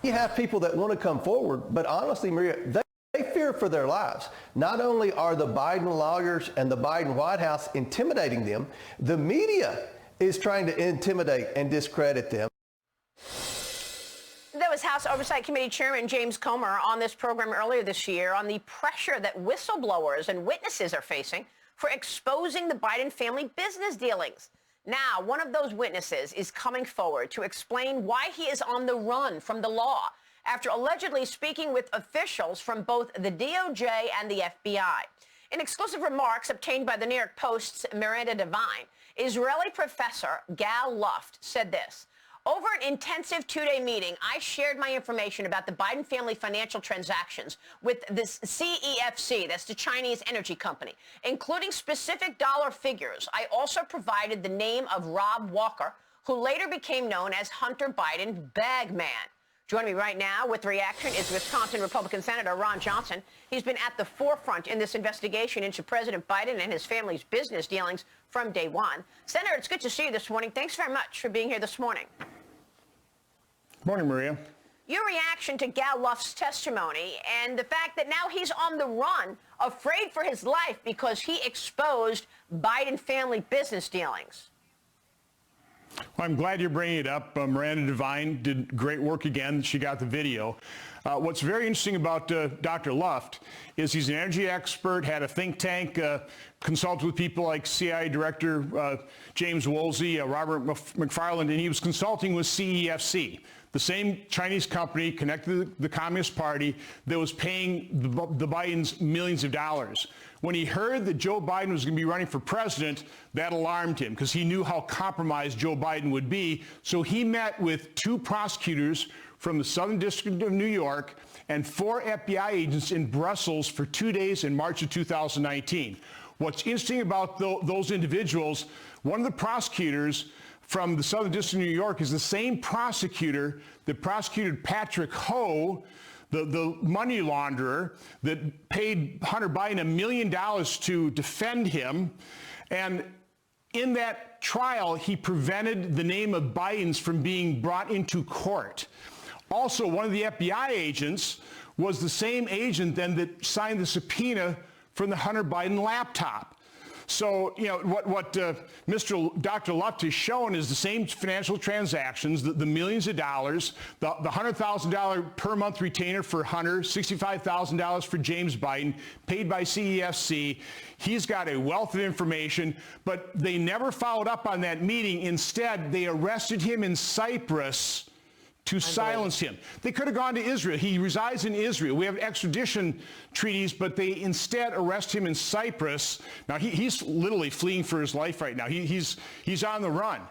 You have people that want to come forward, but honestly, Maria, they fear for their lives. Not only are the Biden lawyers and the Biden White House intimidating them, the media is trying to intimidate and discredit them. That was House Oversight Committee Chairman James Comer on this program earlier this year on the pressure that whistleblowers and witnesses are facing for exposing the Biden family business dealings. Now, one of those witnesses is coming forward to explain why he is on the run from the law after allegedly speaking with officials from both the DOJ and the FBI. In exclusive remarks obtained by the New York Post's Miranda Devine, Israeli professor Gal Luft said this: "Over an intensive two-day meeting, I shared my information about the Biden family financial transactions with this CEFC, that's the Chinese energy company, including specific dollar figures. I also provided the name of Rob Walker, who later became known as Hunter Biden's bag man." Joining me right now with reaction is Wisconsin Republican Senator Ron Johnson. He's been at the forefront in this investigation into President Biden and his family's business dealings from day one. Senator, it's good to see you this morning. Thanks very much for being here this morning. Morning, Maria. Your reaction to Gal Luft's testimony and the fact that now he's on the run, afraid for his life because he exposed Biden family business dealings. Well, I'm glad you're bringing it up. Miranda Devine did great work again. She got the video. What's very interesting about Dr. Luft is he's an energy expert, had a think tank, consulted with people like CIA Director James Woolsey, Robert McFarland, and he was consulting with CEFC, the same Chinese company connected to the Communist Party that was paying the Bidens millions of dollars. When he heard that Joe Biden was going to be running for president, that alarmed him because he knew how compromised Joe Biden would be. So he met with 2 prosecutors from the Southern District of New York and 4 FBI agents in Brussels for 2 days in March of 2019. What's interesting about those individuals, one of the prosecutors from the Southern District of New York is the same prosecutor that prosecuted Patrick Ho, the money launderer that paid Hunter Biden $1 million to defend him. And in that trial, he prevented the name of Biden's from being brought into court. Also, one of the FBI agents was the same agent then that signed the subpoena from the Hunter Biden laptop. So, you know, what Dr. Luft has shown is the same financial transactions, the millions of dollars, the $100,000 per month retainer for Hunter, $65,000 for James Biden, paid by CEFC. He's got a wealth of information, but they never followed up on that meeting. Instead, they arrested him in Cyprus to silence him. They could have gone to Israel. He resides in Israel. We have extradition treaties, but they instead arrest him in Cyprus. Now, he's literally fleeing for his life right now. He's on the run.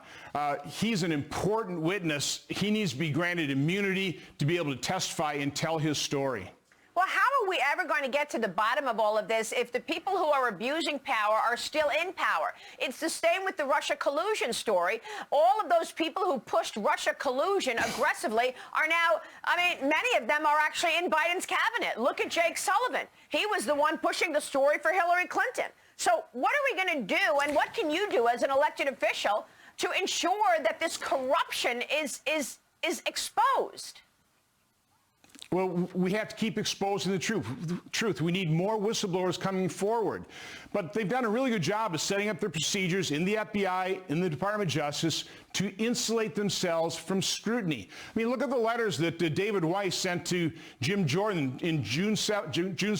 He's an important witness. He needs to be granted immunity to be able to testify and tell his story. Well, how are we ever going to get to the bottom of all of this if the people who are abusing power are still in power? It's the same with the Russia collusion story. All of those people who pushed Russia collusion aggressively are now, I mean, many of them are actually in Biden's cabinet. Look at Jake Sullivan. He was the one pushing the story for Hillary Clinton. So what are we going to do, and what can you do as an elected official to ensure that this corruption is exposed? Well, we have to keep exposing the truth. We need more whistleblowers coming forward. But they've done a really good job of setting up their procedures in the FBI, in the Department of Justice, to insulate themselves from scrutiny. I mean, look at the letters that David Weiss sent to Jim Jordan in June 7th, June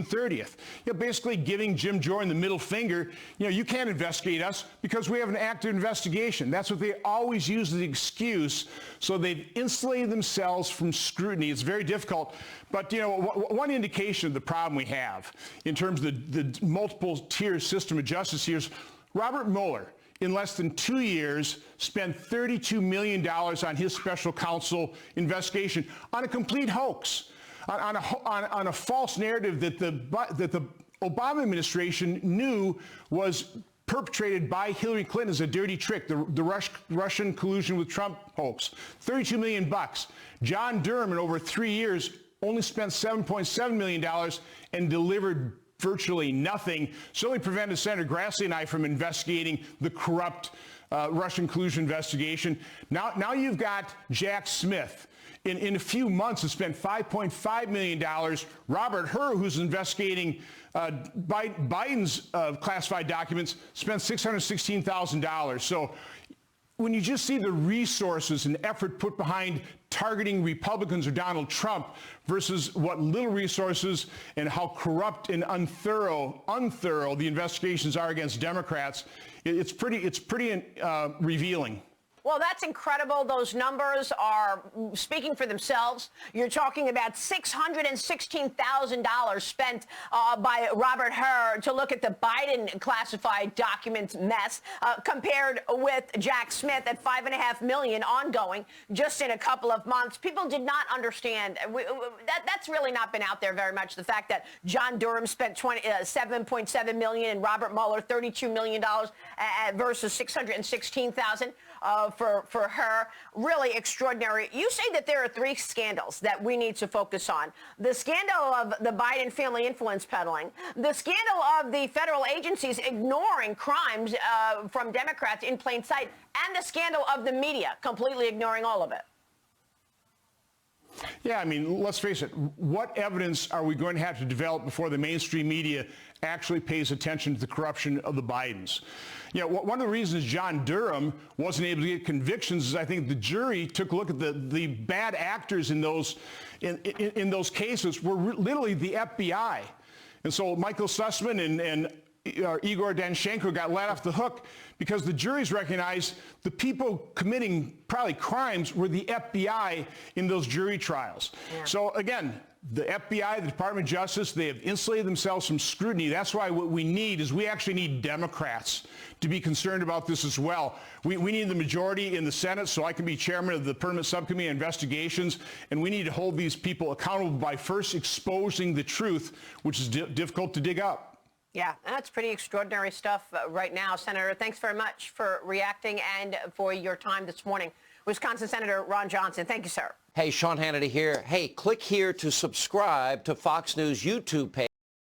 30th. You know, basically giving Jim Jordan the middle finger. You know, you can't investigate us because we have an active investigation. That's what they always use as the excuse. So they've insulated themselves from scrutiny. It's very difficult. But, you know, one indication of the problem we have in terms of the multiple tier system of justice here is Robert Mueller, in less than 2 years, spent $32 million on his special counsel investigation on a complete hoax, on a false narrative that the Obama administration knew was perpetrated by Hillary Clinton as a dirty trick, the Russian collusion with Trump hoax. $32 million. John Durham, in over 3 years, only spent $7.7 million and delivered virtually nothing. Certainly prevented Senator Grassley and I from investigating the corrupt Russian collusion investigation. Now you've got Jack Smith in a few months has spent $5.5 million. Robert Hur, who's investigating Biden's classified documents, spent $616,000. So when you just see the resources and effort put behind targeting Republicans or Donald Trump versus what little resources and how corrupt and unthorough the investigations are against Democrats, it's pretty revealing. Well, that's incredible. Those numbers are speaking for themselves. You're talking about $616,000 spent by Robert Hur to look at the Biden classified documents mess, compared with Jack Smith at $5.5 million ongoing just in a couple of months. People did not understand. That's really not been out there very much. The fact that John Durham spent $7.7 million and Robert Mueller $32 million versus $616,000. For her, really extraordinary. You say that there are 3 scandals that we need to focus on. The scandal of the Biden family influence peddling, the scandal of the federal agencies ignoring crimes from Democrats in plain sight, and the scandal of the media completely ignoring all of it. Yeah, I mean, let's face it. What evidence are we going to have to develop before the mainstream media actually pays attention to the corruption of the Bidens? You know, one of the reasons John Durham wasn't able to get convictions is I think the jury took a look at the bad actors in those cases were literally the FBI. And so Michael Sussman and Igor Danchenko got let off the hook because the juries recognized the people committing probably crimes were the FBI in those jury trials. Yeah. So again, the FBI, the Department of Justice, they have insulated themselves from scrutiny. That's why what we need is we actually need Democrats to be concerned about this as well. We need the majority in the Senate so I can be chairman of the Permanent Subcommittee on Investigations, and we need to hold these people accountable by first exposing the truth, which is difficult to dig up. Yeah, that's pretty extraordinary stuff right now, Senator. Thanks very much for reacting and for your time this morning. Wisconsin Senator Ron Johnson, thank you, sir. Hey, Sean Hannity here. Hey, click here to subscribe to Fox News YouTube page.